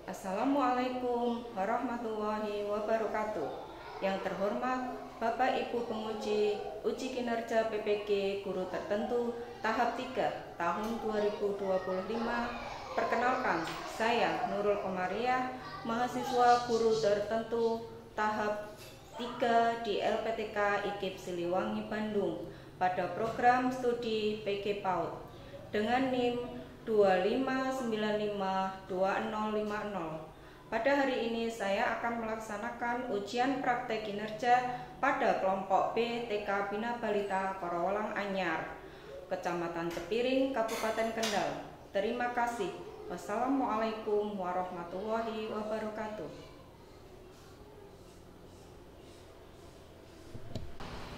Assalamualaikum warahmatullahi wabarakatuh. Yang terhormat Bapak Ibu penguji uji kinerja PPG guru tertentu tahap 3 tahun 2025. Perkenalkan, saya Nurul Komariah, mahasiswa guru tertentu tahap 3 di LPTK IKIP Siliwangi Bandung pada program studi PG PAUD dengan NIM 25952050. Pada hari ini saya akan melaksanakan ujian praktek kinerja pada kelompok B TK Bina Balita Korowalang Anyar, Kecamatan Cepiring, Kabupaten Kendal. Terima kasih. Wassalamualaikum warahmatullahi wabarakatuh.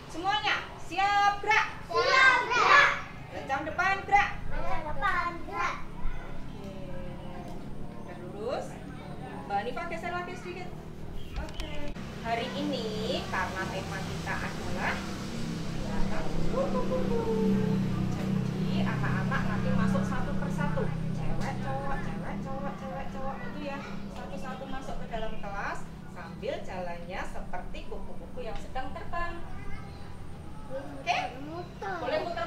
Semuanya siap, gerak? Siap, gerak. Jam depan, gerak. Depan, gerak. Oke, udah lurus. Mbak Nifa geser lagi sedikit. Oke. Hari ini karena tema kita adalah jadi anak-anak nanti masuk satu persatu, cewek cowok itu ya, satu-satu masuk ke dalam kelas sambil jalannya seperti kupu-kupu yang sedang terbang. Oke? Boleh muter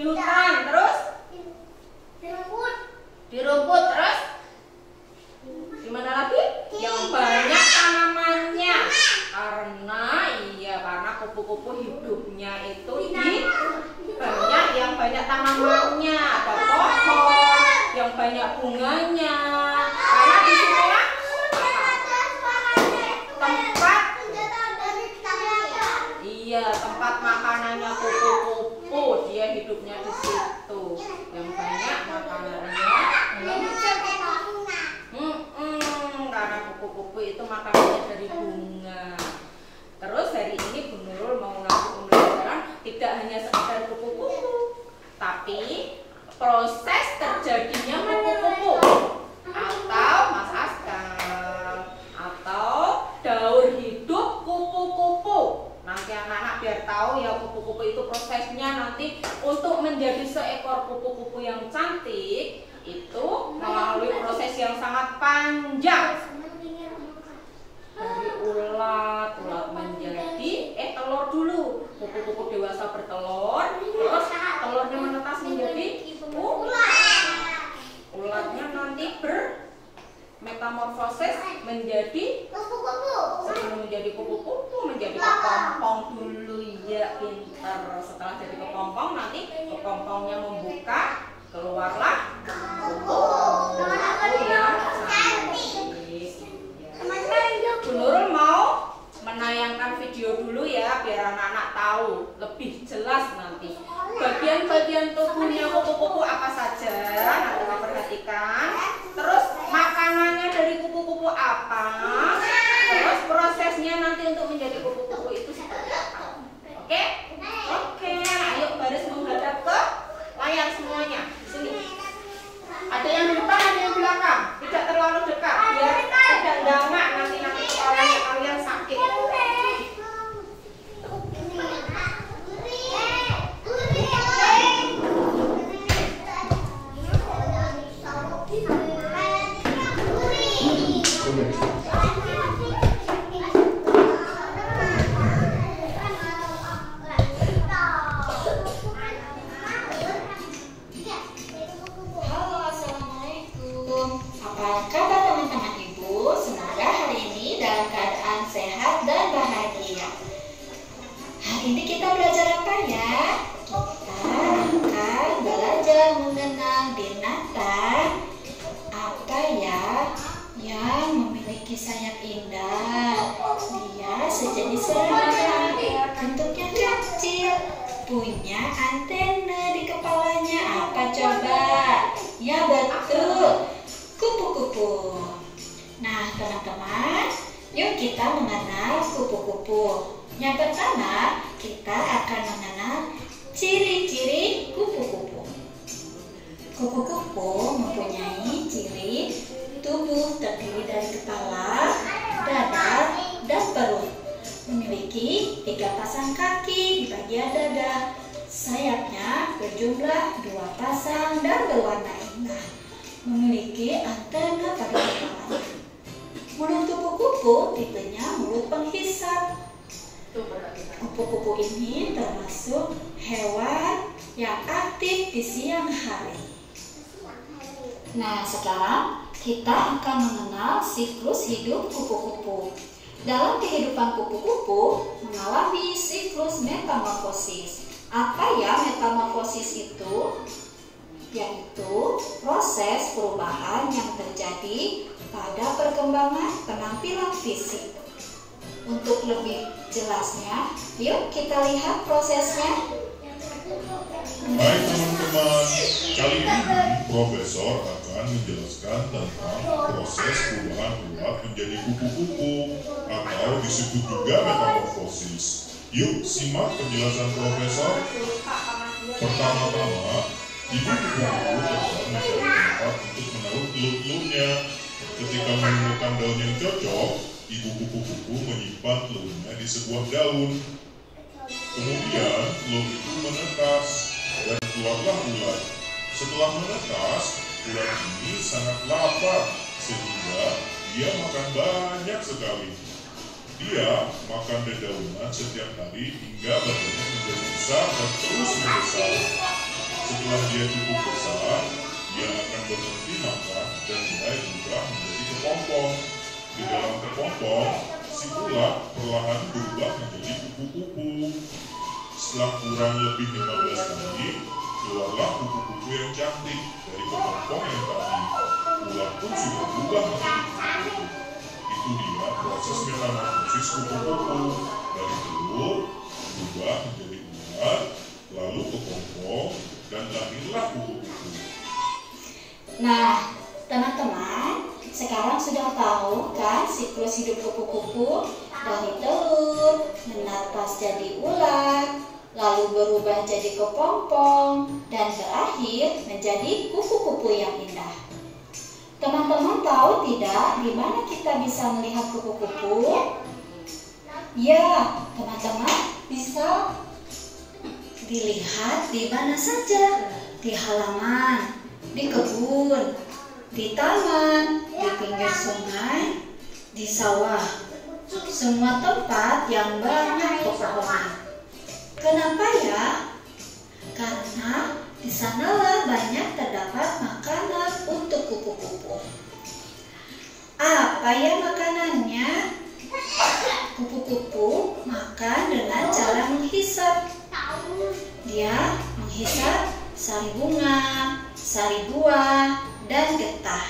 Di hutan, terus? Di rumput, terus? Di mana lagi? Yang banyak tanamannya. Karena kupu-kupu hidupnya itu di banyak yang banyak tanamannya. Ada pohon yang banyak bunganya. Karena di situlah tempat makanannya kupu-kupu. Dia hidupnya di situ. Yang banyak makanannya. Karena kupu-kupu itu makanannya dari bunga. Terus hari ini Bu Nurul mau ngasih pembelajaran tidak hanya sekedar kupu-kupu, tapi proses terjadinya kupu-kupu atau Mas Askar atau daur hidup kupu-kupu. Nanti anak-anak biar tahu ya kupu-kupu itu prosesnya nanti untuk menjadi seekor kupu-kupu yang cantik itu melalui proses yang sangat panjang. Dari ulat menjadi telur dulu. Kupu-kupu dewasa bertelur, terus telurnya menetas menjadi ulat. Ulatnya nanti bermetamorfosis menjadi kupu-kupu. Sebelum menjadi kupu-kupu menjadi kepompong dulu ya, pintar. Setelah jadi kepompong nanti kepompongnya membuka, keluarlah kupu-kupu yang cantik. Bu Nurul mau menayangkan video dulu ya biar anak-anak tahu lebih jelas nanti bagian-bagian tubuhnya kupu-kupu apa saja. Nanti kita perhatikan. Terus makanannya dari kupu-kupu apa. Terus prosesnya nanti untuk menjadi kupu-kupu itu seperti apa. Oke? Oke, ayo baris menghadap ke layar semuanya. Di sini. Ada yang di depan, ada yang di belakang. Tidak terlalu dekat biar tidak dangak nanti kepalanya kalian sakit. Ini kita belajar apa ya? Kita akan belajar mengenang binatang apa ya yang memiliki sayap indah. Dia sejenis serangga, bentuknya kecil, punya antena di kepalanya. Apa coba? Ya betul, kupu-kupu. Nah teman-teman, yuk kita mengenal kupu-kupu. Yang pertama, kita akan mengenal ciri-ciri kupu-kupu. Kupu-kupu mempunyai ciri tubuh terdiri dari kepala, dada, dan perut. Memiliki 3 pasang kaki di bagian dada. Sayapnya berjumlah 2 pasang dan berwarna indah. Memiliki antena pada kepalanya. Mulut kupu-kupu tipenya mulut penghisap. Kupu-kupu ini termasuk hewan yang aktif di siang hari. Nah, sekarang kita akan mengenal siklus hidup kupu-kupu. Dalam kehidupan kupu-kupu mengalami siklus metamorfosis. Apa ya metamorfosis itu? Yaitu proses perubahan yang terjadi pada perkembangan penampilan fisik. Untuk lebih jelasnya, yuk kita lihat prosesnya. Hai teman-teman, kali ini Profesor akan menjelaskan tentang proses perubahan ulat menjadi kupu-kupu atau disebut juga metamorfosis. Yuk simak penjelasan Profesor. Pertama-tama, ibu kupu-kupu terbang mencari tempat untuk menaruh telur-telurnya. Ketika menemukan daun yang cocok, ibu kupu-kupu menyimpan telurnya di sebuah daun. Kemudian telur itu menetas dan keluarlah ulat. Setelah menetas, ulat ini sangat lapar sehingga dia makan banyak sekali. Dia makan dedaunan setiap hari hingga badannya menjadi besar dan terus membesar. Setelah dia cukup besar, dia akan berhenti makan dan mulai berubah menjadi kepompong. Di dalam kepompong, si ulat perlahan berubah menjadi kupu-kupu. Setelah kurang lebih 15 menit, keluarlah kupu-kupu yang cantik dari kepompong yang tadi. Ulat pun sudah berubah menjadi kupu-kupu. Itu dia proses metamorfosis kupu-kupu. Dari telur, berubah menjadi ulat, lalu kepompong, dan lahirlah kupu-kupu. Nah, teman-teman, sekarang sudah tahu kan siklus hidup kupu-kupu dari telur, menetas jadi ulat, lalu berubah jadi kepompong, dan terakhir menjadi kupu-kupu yang indah. Teman-teman tahu tidak di mana kita bisa melihat kupu-kupu? Ya, teman-teman bisa dilihat di mana saja, di halaman, di kebun, di taman, di pinggir sungai, di sawah, semua tempat yang banyak pepohonan. Kenapa ya? Karena di sanalah banyak terdapat makanan untuk kupu-kupu. Apa ya makanannya? Kupu-kupu makan dengan cara menghisap. Dia menghisap sari bunga, sari buah, dan getah.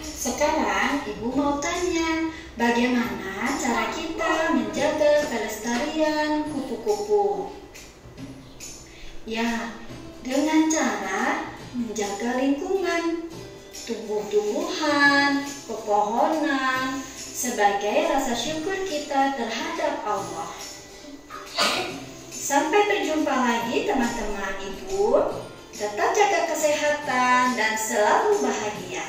Sekarang ibu mau tanya, bagaimana cara kita menjaga kelestarian kupu-kupu? Ya, dengan cara menjaga lingkungan, tumbuh-tumbuhan, pepohonan, sebagai rasa syukur kita terhadap Allah. Sampai berjumpa lagi teman-teman ibu. Tetap jaga kesehatan dan selalu bahagia.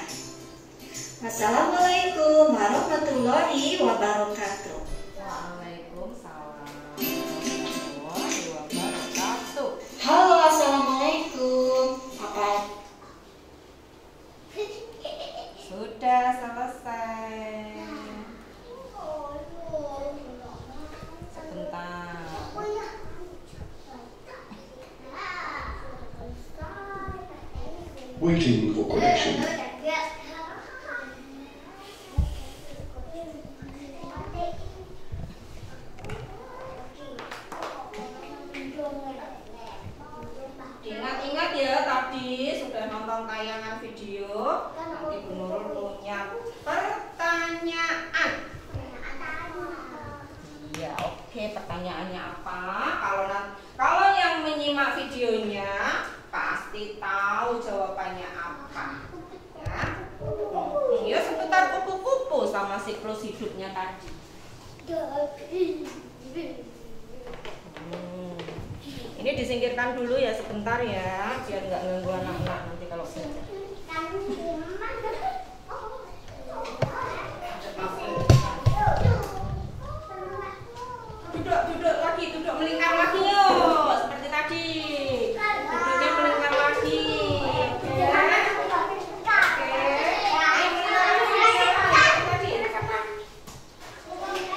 Wassalamualaikum warahmatullahi wabarakatuh. Waalaikumsalam warahmatullahi wabarakatuh. Halo, assalamualaikum. Apa? Sudah selesai. Sebentar. Waiting for connection. Ingat-ingat ya, tadi sudah nonton tayangan video. Nanti Bu Nurul punya pertanyaan. Iya, oke, pertanyaannya apa? Kalau yang menyimak videonya pasti tahu jawabannya apa. Ya. Iya, seputar kupu-kupu sama siklus hidupnya tadi. Ini disingkirkan dulu ya sebentar ya, biar nggak ganggu anak-anak nanti kalau belajar. Duduk melingkar lagi yuk, seperti tadi. Duduknya melingkar lagi.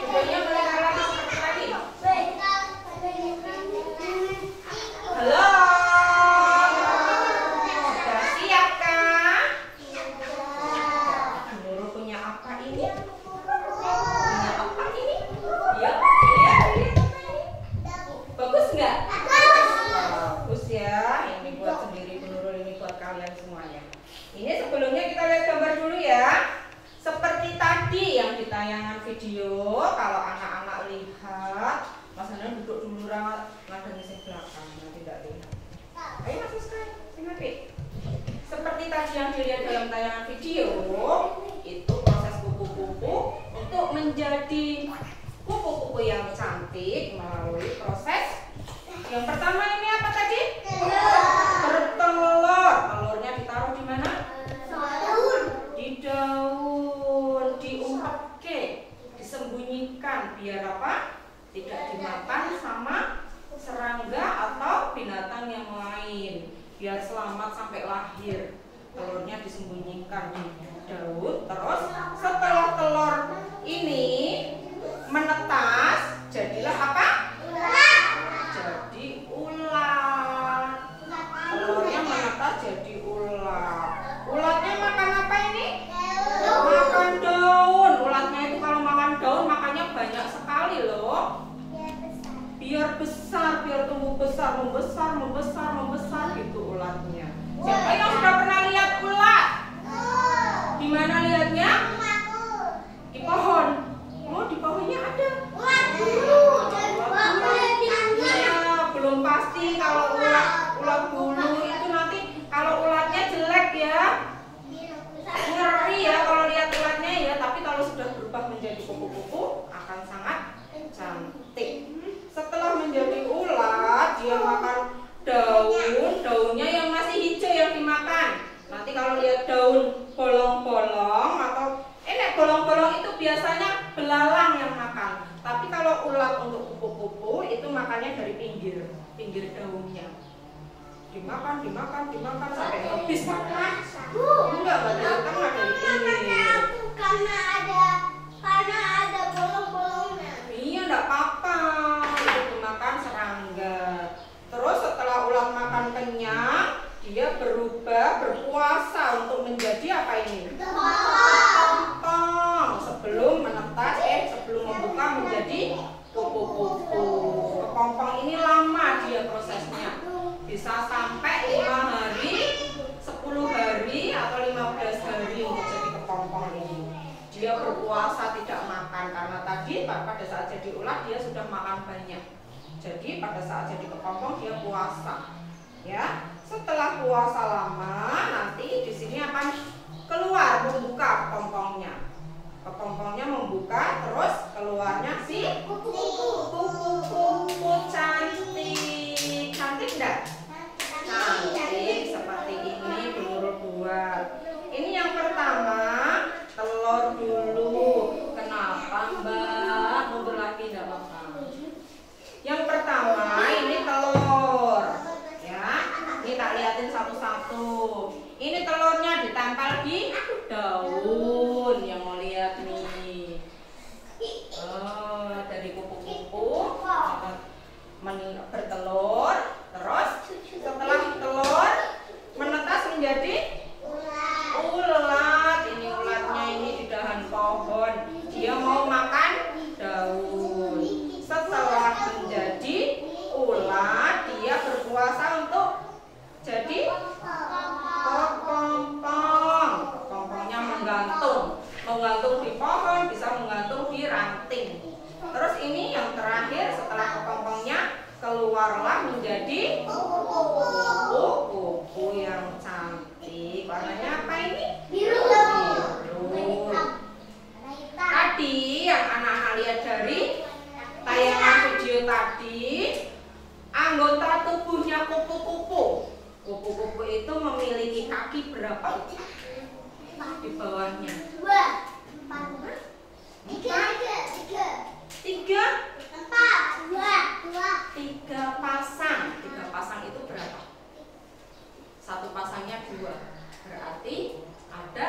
Duduknya melingkar lagi seperti tadi. Halo. Sudah siap kah? Nurul punya apa ini? Punya apa ini? Ya, lihat. Bagus nggak? Bagus ya. Ini buat sendiri Bu Nurul, ini buat kalian semuanya. Ini sebelumnya kita lihat gambar dulu ya. Seperti tadi yang di tayangan video, kalau anak-anak lihat, Mas Hana duduk dulu ngadengin sing belakang, tidak lihat. Ayo Mas Rizky, sing seperti tadi yang dilihat dalam tayangan video, itu proses kupu-kupu untuk menjadi kupu-kupu yang cantik melalui proses yang pertama ini apa tadi? Bertelur. Telurnya ditaruh di mana? Di daun, diumpet, disembunyikan biar apa? Tidak dimakan sama serangga atau binatang yang lain, biar selamat sampai lahir. Telurnya disembunyikan di daun. Terus setelah telur ini menetas, jadilah apa? Jadi ulat. membesar gitu ulatnya. Siapa yang sudah pernah lihat ulat? Di mana lihatnya? Di pohon. Oh, di pohonnya ada. Belum pasti kalau ulat bulu itu nanti kalau ulatnya jelek ya. Ngeri ya kalau lihat ulatnya ya, tapi kalau sudah berubah menjadi kupu-kupu akan sangat cantik. Setelah menjadi ulat, dia makan daunnya yang masih hijau yang dimakan. Nanti kalau lihat daun bolong-bolong atau bolong-bolong itu biasanya belalang yang makan. Tapi kalau ulat untuk kupu-kupu itu makannya dari pinggir daunnya. Dimakan sampai habis makan. Enggak dari tengah dari pinggir. Karena ada bolong-bolongnya. Iya, enggak apa-apa. Itu dimakan serangga. Terus setelah ulat makan kenyang, dia berpuasa untuk menjadi apa ini? Kepompong. Sebelum membuka menjadi kupu-kupu. Kepompong ini lama dia prosesnya. Bisa sampai 5 hari, 10 hari atau 15 hari untuk jadi kepompong ini. Dia berpuasa tidak makan karena tadi pada saat jadi ulat dia sudah makan banyak. Jadi pada saat jadi kepompong dia puasa. Ya, setelah puasa lama nanti di sini akan keluar membuka kepompongnya. Kepompongnya membuka, terus keluarnya si kupu-kupu cantik. Cantik enggak? Cantik seperti ini berurut 2. Ini yang pertama telur dulu. Kenapa Mbak? Mundur lagi enggak apa-apa. Yang pertama ini telur. Ya, ini tak liatin satu-satu. Ini telurnya ditempel di daun. Yang mau lihat nih. Dari kupu-kupu bertelur. Terus setelah telur menetas menjadi ulat. Ini ulatnya ini di dahan pohon. Dia mau makan daun. Setelah menjadi ulat, dia berpuasa untuk jadi kepompong. Kepompongnya menggantung di pohon, bisa menggantung di ranting. Terus ini yang terakhir setelah kepompongnya keluarlah menjadi kupu-kupu yang cantik. Warnanya apa ini? Biru. Tadi yang anak-anak lihat dari tayangan video tadi, anggota tubuhnya kupu-kupu. Kupu-kupu itu memiliki kaki berapa? Di bawahnya. 2, 4, 3, 3 pasang. 3 pasang itu berapa? Satu pasangnya 2. Berarti ada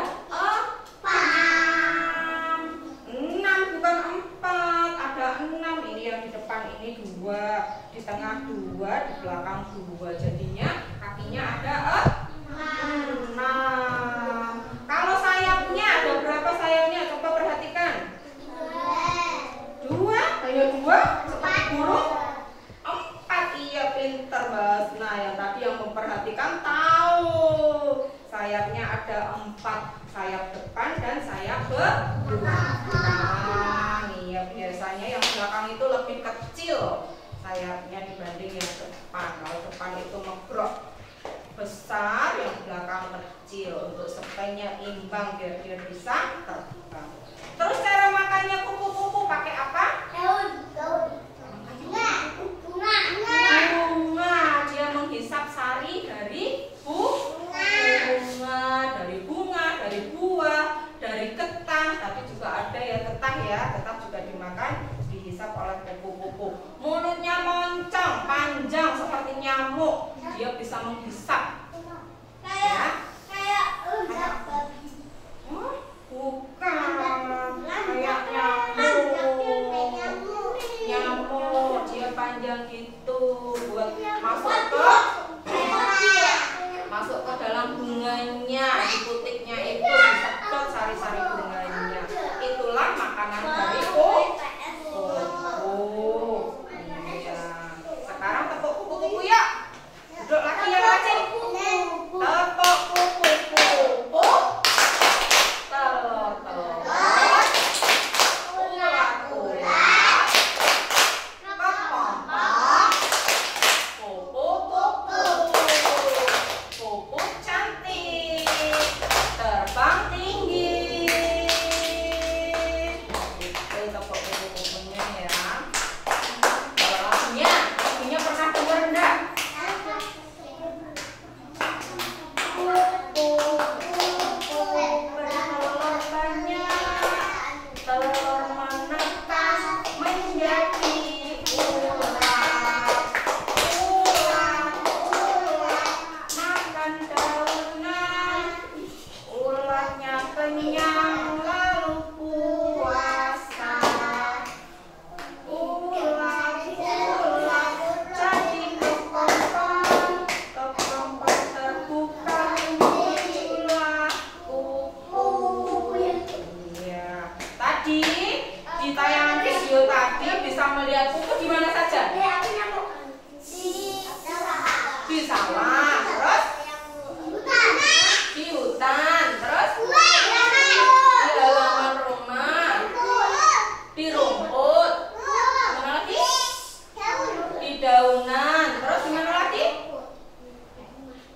6 bukan 4. Ada 6. Ini yang di depan ini 2, di tengah 2, di belakang 2. Jadinya kakinya ada 6. Kalau sayapnya ada berapa sayapnya? Coba perhatikan. 2, hanya 2 seperti burung. 4, iya pinter Mbak. Nah, yang tadi yang memperhatikan tahu sayapnya ada 4, sayap depan dan sayap belakang. Iya, biasanya yang belakang itu lebih kecil sayapnya dibanding yang depan. Kalau depan itu megrok besar, yang belakang kecil, untuk supaya imbang biar dia bisa terbang. Terus cara makannya kupu-kupu pakai apa? Bunga. Dia menghisap sari dari bunga, dari buah, dari getah. Tapi juga ada ya getah ya, getah juga dimakan, dihisap oleh kupu-kupu. Mulutnya moncong, panjang seperti nyamuk. Dia bisa menghisap. Bukan, kayak nyamuk, dia panjang gitu, buat masuk ke dalam bunganya, di putiknya itu disedot sari-sari bunganya. Itulah makanan dari kupu-kupu. Sekarang tepuk kupu-kupu ya.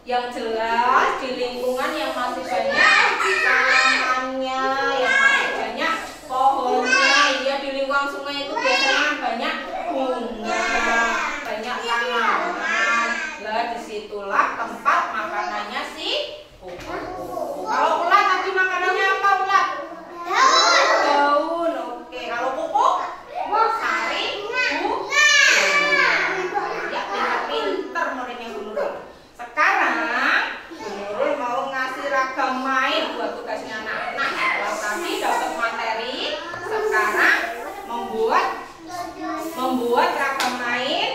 Yang jelas di lingkungan yang masih banyak tanamannya, yang masih banyak pohonnya, ya di lingkungan sungai itu biasanya banyak bunga, banyak tanaman. Lah disitulah tempat makanannya si kupu-kupu. Kalau ulat tadi makanannya apa ulat? Daun. Oke, kalau kupu? Sari, bunga. Ya pinter-pinter muridnya Bu Nurul. Sekarang Bu Nurul mau ngasih ragam main buat tugasnya anak-anak. Kalau tadi dapat materi, sekarang membuat ragam main.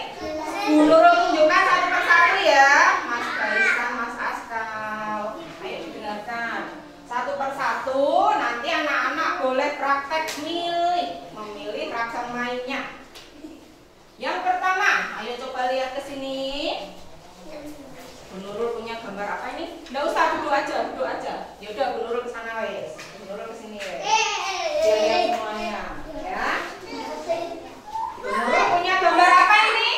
Bu Nurul tunjukkan satu persatu ya, Mas Baisan, Mas Askal. Ayo didengarkan satu persatu. Nanti anak-anak boleh praktek memilih ragam mainnya. Yang pertama, ayo coba lihat ke sini. Bu Nurul punya gambar apa ini? Nggak usah, duduk aja. Yaudah, Bu Nurul ke sana wes. Bu Nurul ke sini wes. Dia lihat semuanya, ya. Bu Nurul punya gambar apa ini?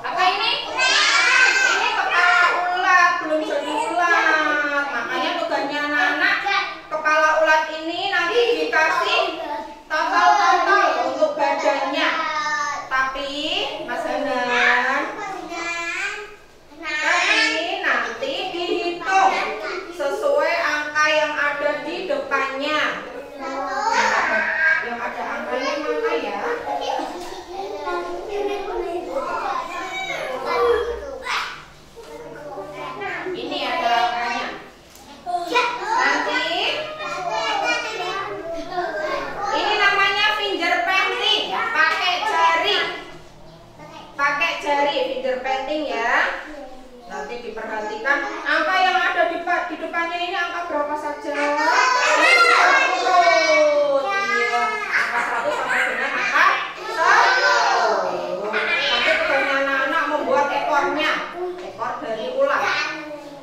Apa ini? Ini kepala ulat, belum jadi ulat. Makanya tugasnya anak-anak, kepala ulat ini nanti dikasih total untuk badannya. Tapi Mas Hanan, nanti dihitung sesuai angka yang ada di depannya. Yang ada angkanya mana ya? Ini ada angkanya. Nanti ini namanya finger painting, pakai jari finger painting ya. Nanti diperhatikan angka yang ada di depannya ini angka berapa saja. Iya, angka 1 sampai dengan angka 1. Nanti tugasnya anak-anak membuat ekornya, ekor dari ulat.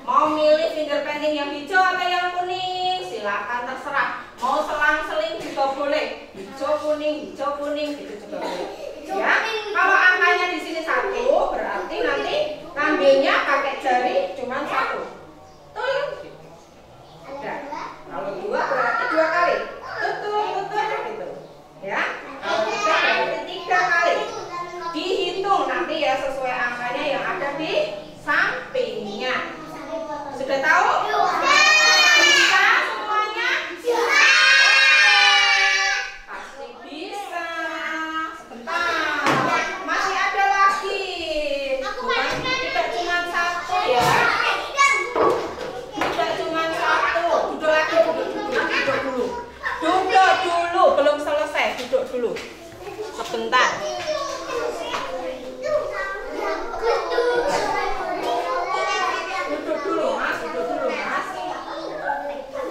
Mau milih finger painting yang hijau atau yang kuning? Silakan terserah. Mau selang-seling juga boleh. Hijau kuning gitu juga boleh. Ya, kalau angkanya di sini 1, berarti nanti ngambilnya pakai jari cuma 1. Betul? Udah. Kalau 2 berarti 2 kali. Tutup gitu. Ya. Kalau 3 berarti 3 kali. Dihitung nanti ya sesuai angkanya yang ada di sampingnya. Sudah tahu? Bisa semuanya? Pasti bisa. Sebentar. Masih ada lagi. Bukan tidak cuma 1 ya. Tidak cuma 1. Duduk lagi, duduk dulu. Duduk dulu, belum selesai. Duduk dulu. Sebentar. Duduk dulu mas.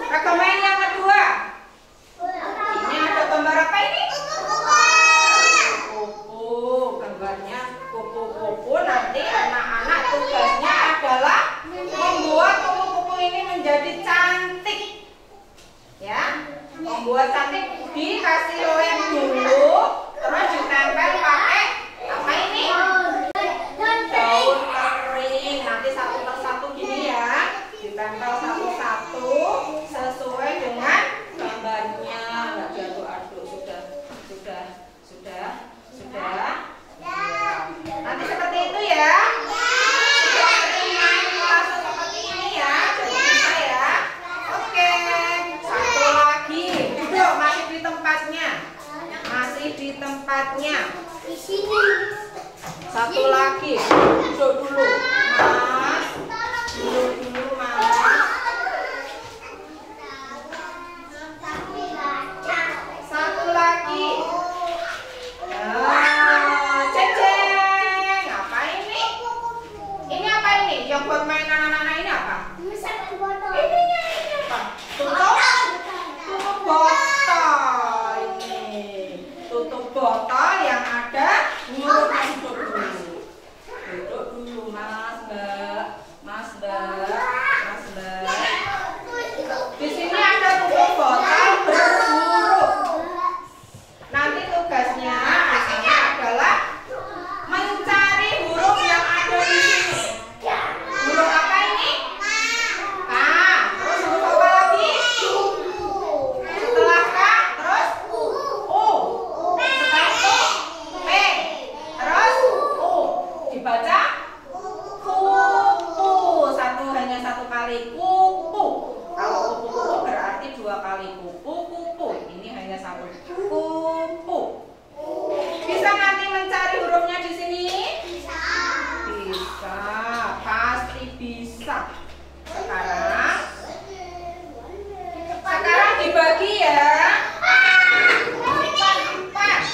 Ragam main yang kedua. Ini ada gambar apa ini? Kupu-kupu. Gambarnya kupu-kupu. Nanti anak-anak tugasnya adalah membuat kupu-kupu ini menjadi cantik. Ya, membuat cantik. Dikasih lem dulu, terus ditempel pakai apa ini? Daun kering. Nanti satu persatu gini ya, ditempel satu-satu sesuai dengan gambarnya. Nggak diaduk-aduk. Sudah. Ya. Nanti seperti itu ya. Seperti main langsung seperti ini ya. Jadi bisa ya. Oke. Satu lagi. Duduk, masih di tempatnya. Satu lagi. Duduk dulu, Mas. Duduk dulu, Mas. Satu lagi. Ceng. Apa ini? Ini apa ini? Yang buat main anak-anak ini apa? Ini apa? Tutup botol. Ini tutup botol yang ada. Duduk dulu, Mas. Dibaca kupu. Hanya satu kali kupu. Kalau kupu-kupu berarti 2 kali kupu-kupu. Ini hanya satu kupu. Bisa nanti mencari hurufnya di sini? Bisa. Bisa, pasti bisa. Sekarang dibagi ya. 4.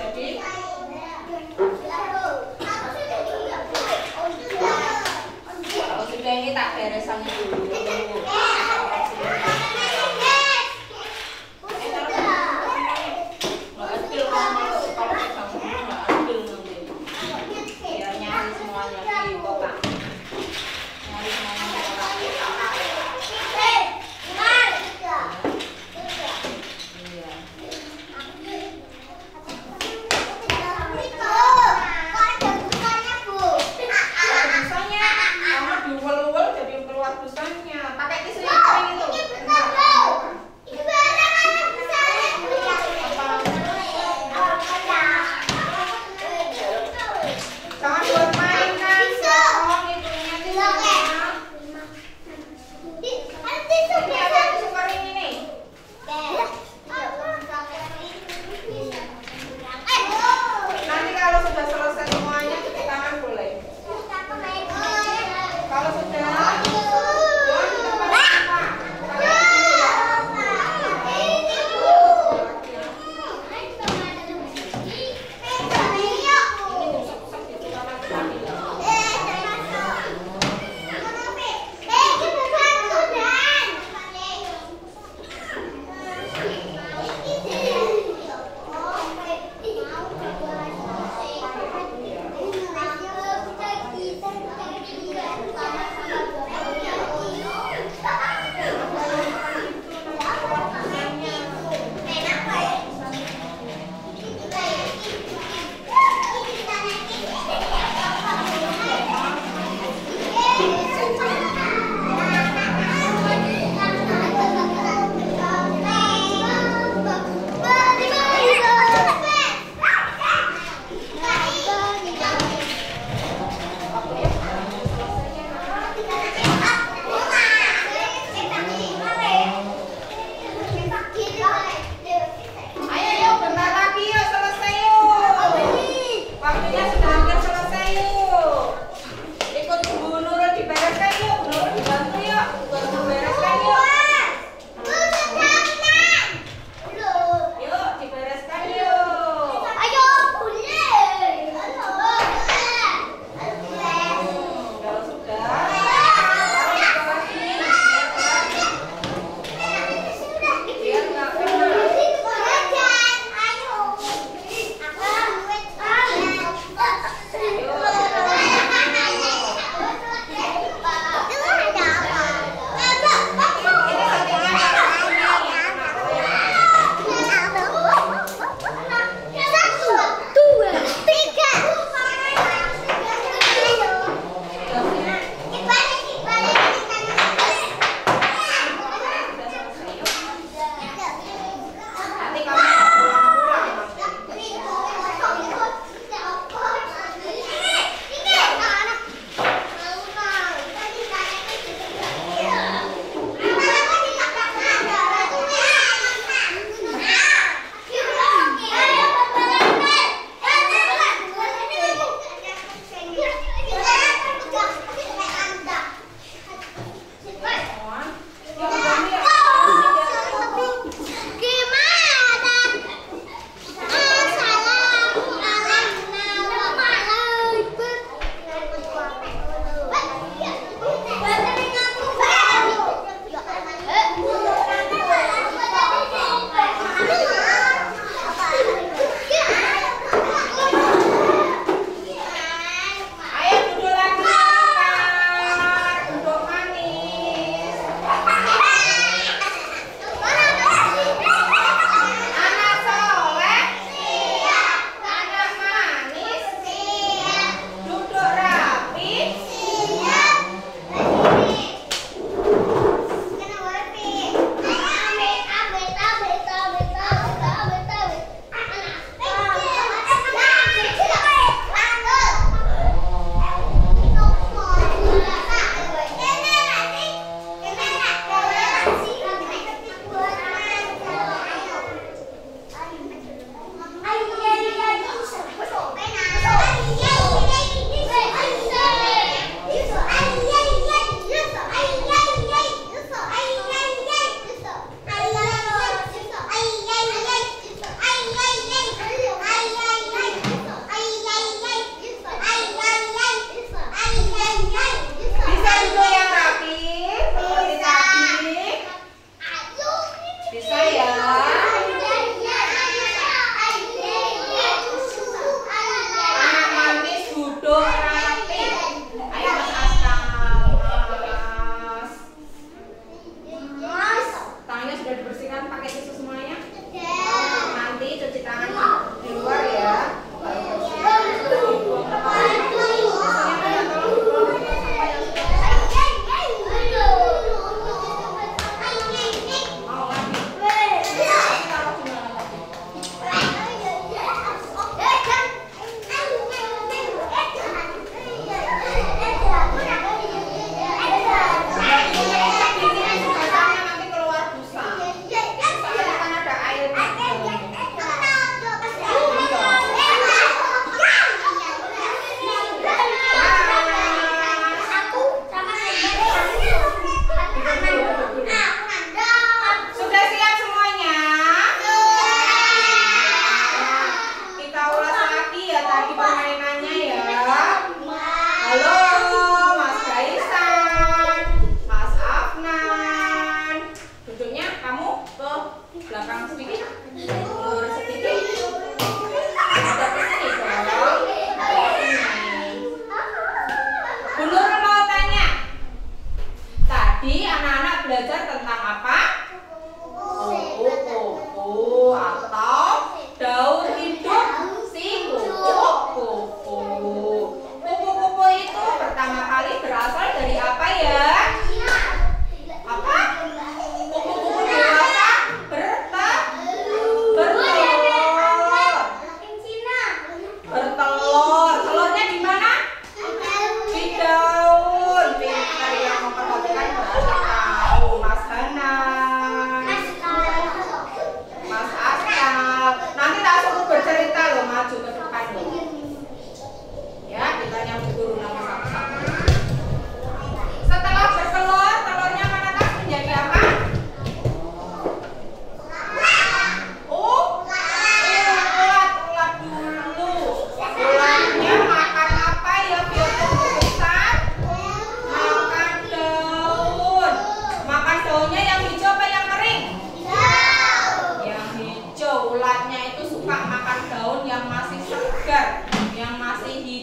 jadi kalau sudah ini tak beresan dulu.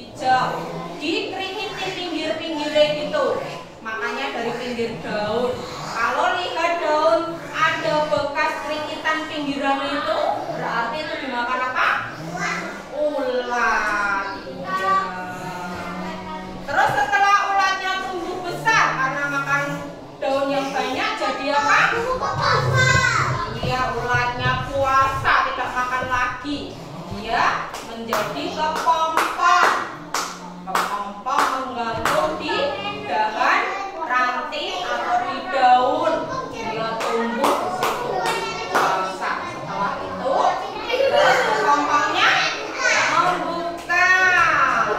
hijau. Dikerikitin pinggir-pinggirnya gitu. Makanya dari pinggir daun. Kalau lihat daun ada bekas kerikitan pinggiran itu, berarti itu dimakan apa? Ulat. Ya. Terus setelah ulatnya tumbuh besar karena makan daun yang banyak, jadi apa? Iya, ulatnya puasa, tidak makan lagi. Dia menjadi kepompong. Kepompong menggantung di dahan, ranting atau di daun. Dia tumbuh di situ puasa. Setelah itu, terus kepompongnya membuka.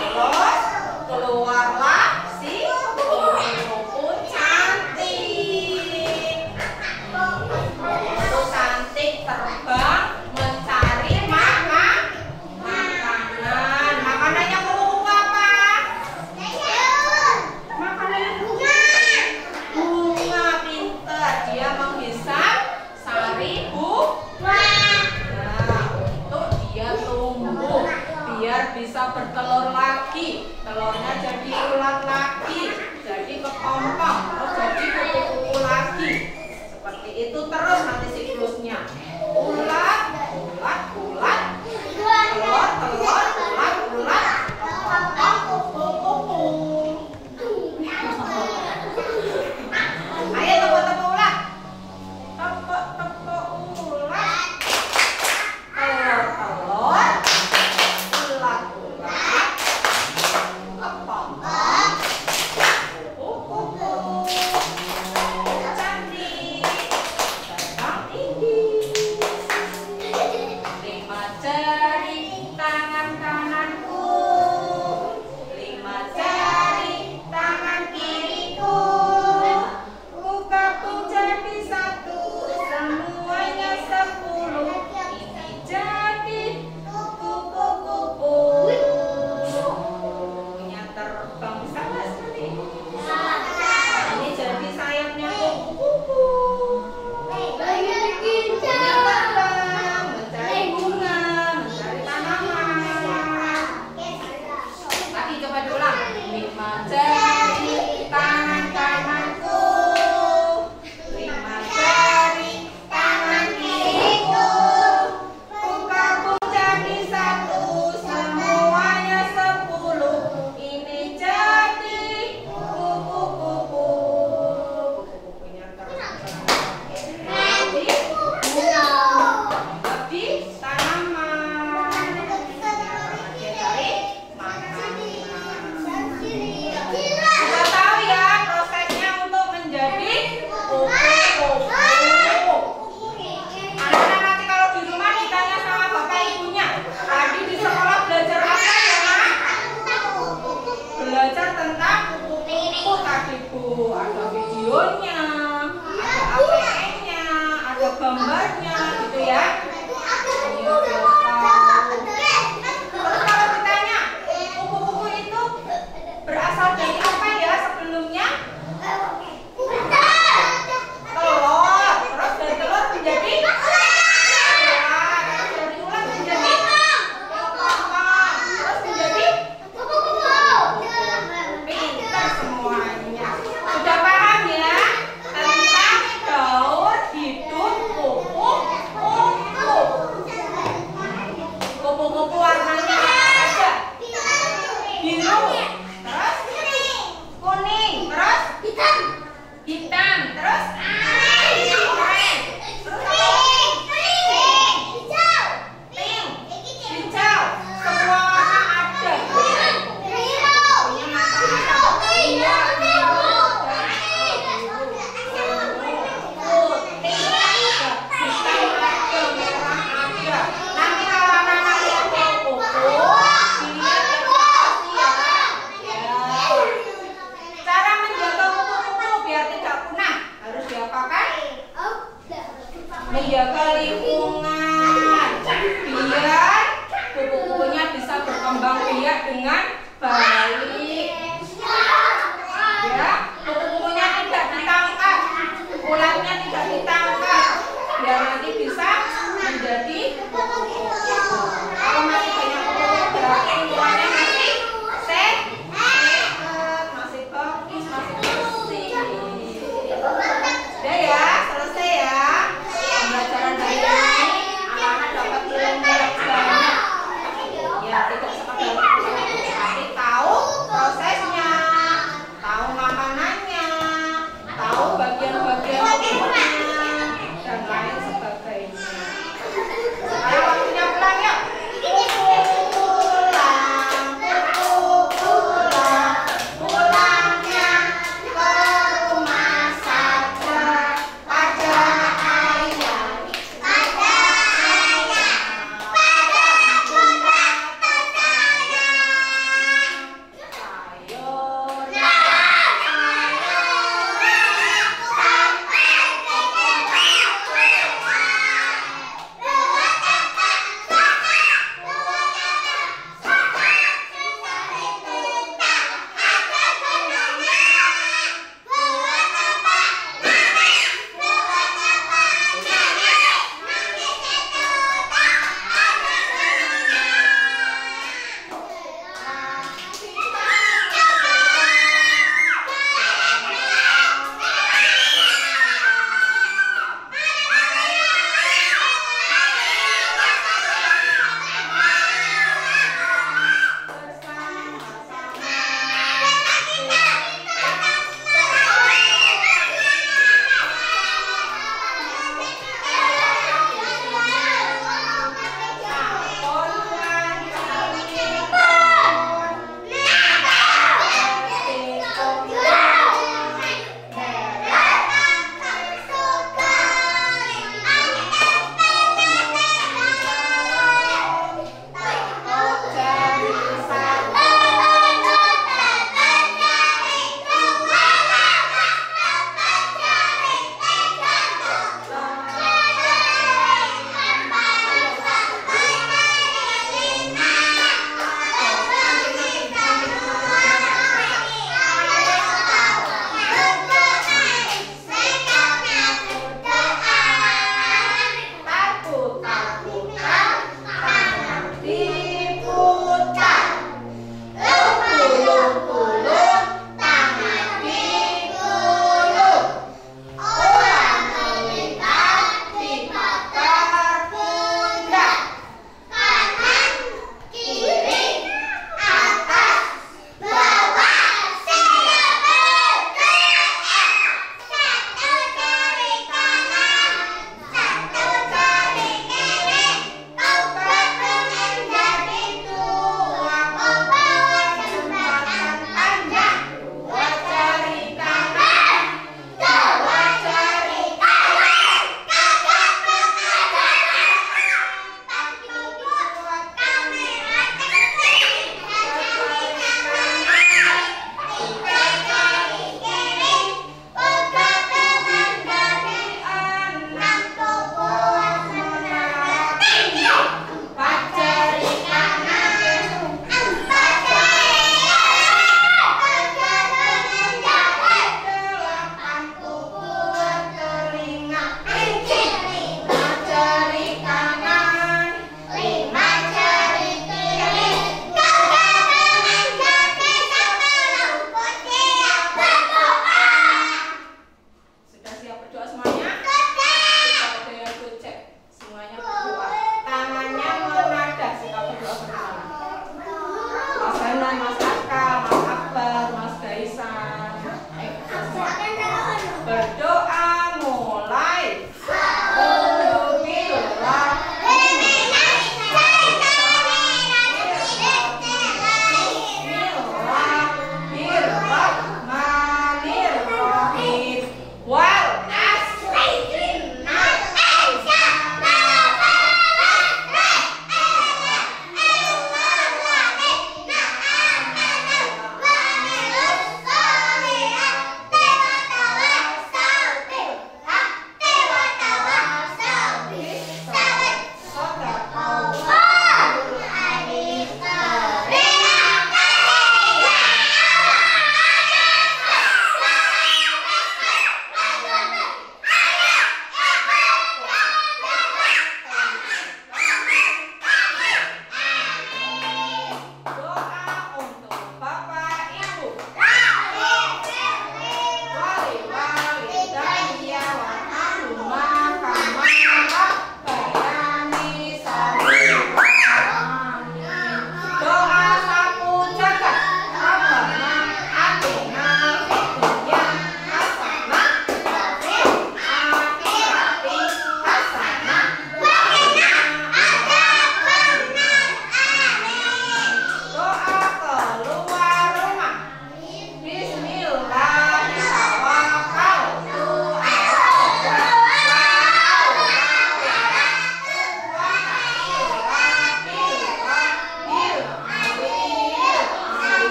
Terus keluarlah si kupu-kupu cantik. Kupu cantik terbang mencari makanan. Makanannya kupu-kupu apa? Makanannya bunga. Pinter, dia menghisap sari bunga. Nah, untuk dia tumbuh biar bisa bertelur lagi. Telurnya jadi ulat lagi, jadi kepompong, terus jadi kupu-kupu lagi. Seperti itu terus nanti siklusnya. Ulat, ulat, ulat, telur, telur, ulat, ulat, kepompong, kupu-kupu. Ayo tepuk-tepuk ulat. Tepuk-tepuk ulat. Telur, telur, ulat, ulat, kepompong, kupu-kupu. Cantik. Terbang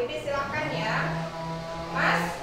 Pipi silahkan ya. Mas.